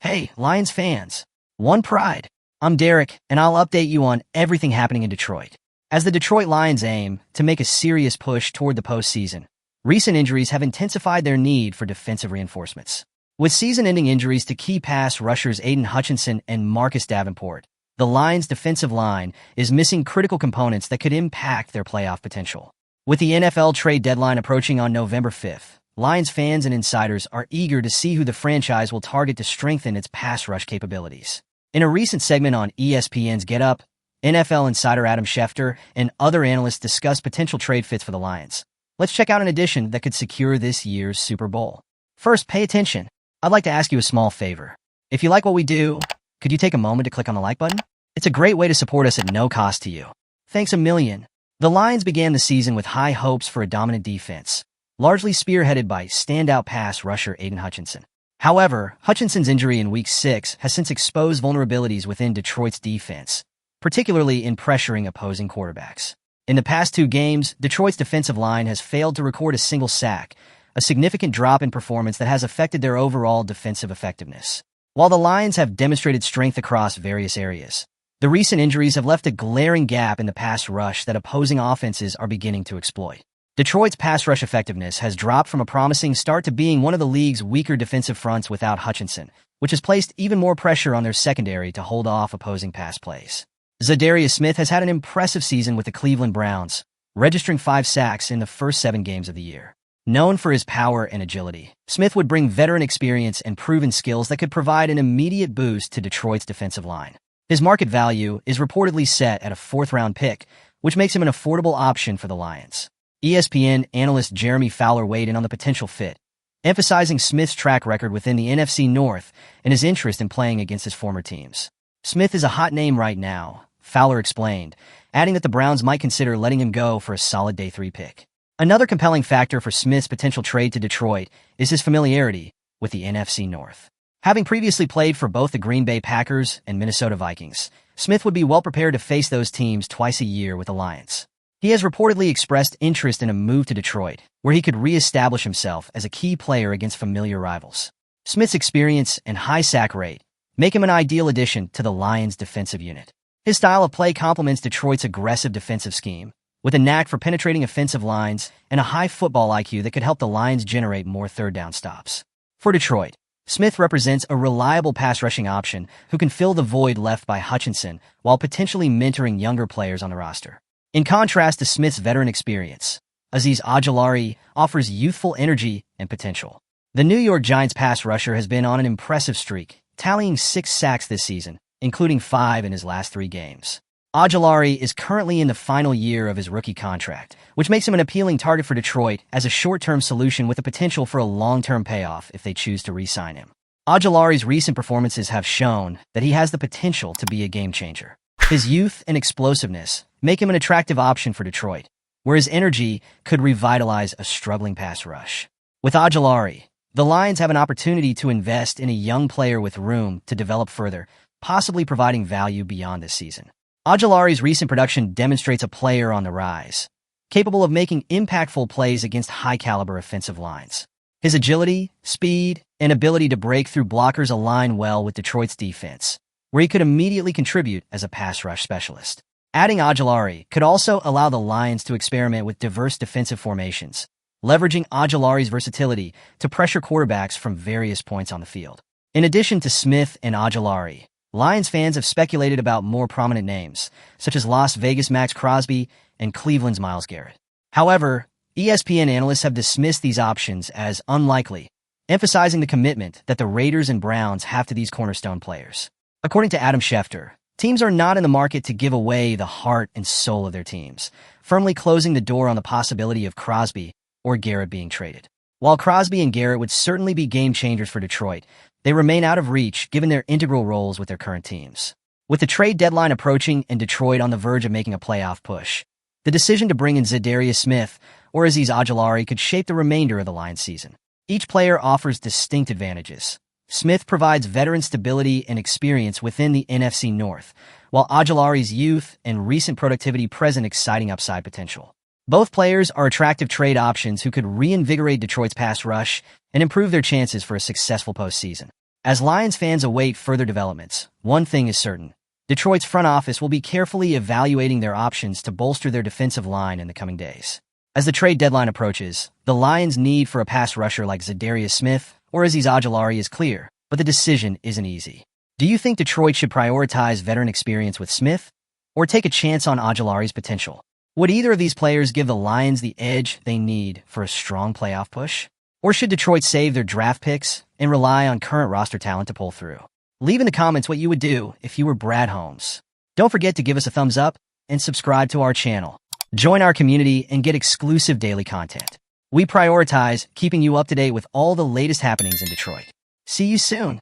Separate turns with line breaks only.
Hey, Lions fans. One pride. I'm Derek, and I'll update you on everything happening in Detroit. As the Detroit Lions aim to make a serious push toward the postseason, recent injuries have intensified their need for defensive reinforcements. With season-ending injuries to key pass rushers Aiden Hutchinson and Marcus Davenport, the Lions' defensive line is missing critical components that could impact their playoff potential. With the NFL trade deadline approaching on November 5th, Lions fans and insiders are eager to see who the franchise will target to strengthen its pass rush capabilities. In a recent segment on ESPN's Get Up, NFL insider Adam Schefter and other analysts discussed potential trade fits for the Lions. Let's check out an addition that could secure this year's Super Bowl. First, pay attention. I'd like to ask you a small favor. If you like what we do, could you take a moment to click on the like button? It's a great way to support us at no cost to you. Thanks a million. The Lions began the season with high hopes for a dominant defense, largely spearheaded by standout pass rusher Aiden Hutchinson. However, Hutchinson's injury in Week 6 has since exposed vulnerabilities within Detroit's defense, particularly in pressuring opposing quarterbacks. In the past 2 games, Detroit's defensive line has failed to record a single sack, a significant drop in performance that has affected their overall defensive effectiveness. While the Lions have demonstrated strength across various areas, the recent injuries have left a glaring gap in the pass rush that opposing offenses are beginning to exploit. Detroit's pass rush effectiveness has dropped from a promising start to being one of the league's weaker defensive fronts without Hutchinson, which has placed even more pressure on their secondary to hold off opposing pass plays. Zydus Smith has had an impressive season with the Cleveland Browns, registering 5 sacks in the first 7 games of the year. Known for his power and agility, Smith would bring veteran experience and proven skills that could provide an immediate boost to Detroit's defensive line. His market value is reportedly set at a 4th-round pick, which makes him an affordable option for the Lions. ESPN analyst Jeremy Fowler weighed in on the potential fit, emphasizing Smith's track record within the NFC North and his interest in playing against his former teams. Smith is a hot name right now, Fowler explained, adding that the Browns might consider letting him go for a solid day 3 pick. Another compelling factor for Smith's potential trade to Detroit is his familiarity with the NFC North. Having previously played for both the Green Bay Packers and Minnesota Vikings, Smith would be well prepared to face those teams twice a year with the Lions. He has reportedly expressed interest in a move to Detroit, where he could re-establish himself as a key player against familiar rivals. Smith's experience and high sack rate make him an ideal addition to the Lions' defensive unit. His style of play complements Detroit's aggressive defensive scheme, with a knack for penetrating offensive lines and a high football IQ that could help the Lions generate more third-down stops. For Detroit, Smith represents a reliable pass-rushing option who can fill the void left by Hutchinson while potentially mentoring younger players on the roster. In contrast to Smith's veteran experience, Aziz Ahmed offers youthful energy and potential. The New York Giants pass rusher has been on an impressive streak, tallying 6 sacks this season, including 5 in his last 3 games. Ahmed is currently in the final year of his rookie contract, which makes him an appealing target for Detroit as a short-term solution with the potential for a long-term payoff if they choose to re-sign him. Ahmed's recent performances have shown that he has the potential to be a game-changer. His youth and explosiveness make him an attractive option for Detroit, where his energy could revitalize a struggling pass rush. With Ahmed, the Lions have an opportunity to invest in a young player with room to develop further, possibly providing value beyond this season. Ahmed's recent production demonstrates a player on the rise, capable of making impactful plays against high-caliber offensive lines. His agility, speed, and ability to break through blockers align well with Detroit's defense, where he could immediately contribute as a pass rush specialist. Adding Ahmed could also allow the Lions to experiment with diverse defensive formations, leveraging Ahmed's versatility to pressure quarterbacks from various points on the field. In addition to Smith and Ahmed, Lions fans have speculated about more prominent names, such as Las Vegas' Max Crosby and Cleveland's Myles Garrett. However, ESPN analysts have dismissed these options as unlikely, emphasizing the commitment that the Raiders and Browns have to these cornerstone players. According to Adam Schefter, teams are not in the market to give away the heart and soul of their teams, firmly closing the door on the possibility of Crosby or Garrett being traded. While Crosby and Garrett would certainly be game-changers for Detroit, they remain out of reach given their integral roles with their current teams. With the trade deadline approaching and Detroit on the verge of making a playoff push, the decision to bring in Zydus Smith or Aziz Ahmed could shape the remainder of the Lions season. Each player offers distinct advantages. Smith provides veteran stability and experience within the NFC North, while Ahmed's youth and recent productivity present exciting upside potential. Both players are attractive trade options who could reinvigorate Detroit's pass rush and improve their chances for a successful postseason. As Lions fans await further developments, one thing is certain. Detroit's front office will be carefully evaluating their options to bolster their defensive line in the coming days. As the trade deadline approaches, the Lions' need for a pass rusher like Zydus Smith or Aziz Ahmed is clear, but the decision isn't easy. Do you think Detroit should prioritize veteran experience with Smith or take a chance on Ahmed's potential? Would either of these players give the Lions the edge they need for a strong playoff push? Or should Detroit save their draft picks and rely on current roster talent to pull through? Leave in the comments what you would do if you were Brad Holmes. Don't forget to give us a thumbs up and subscribe to our channel. Join our community and get exclusive daily content. We prioritize keeping you up to date with all the latest happenings in Detroit. See you soon.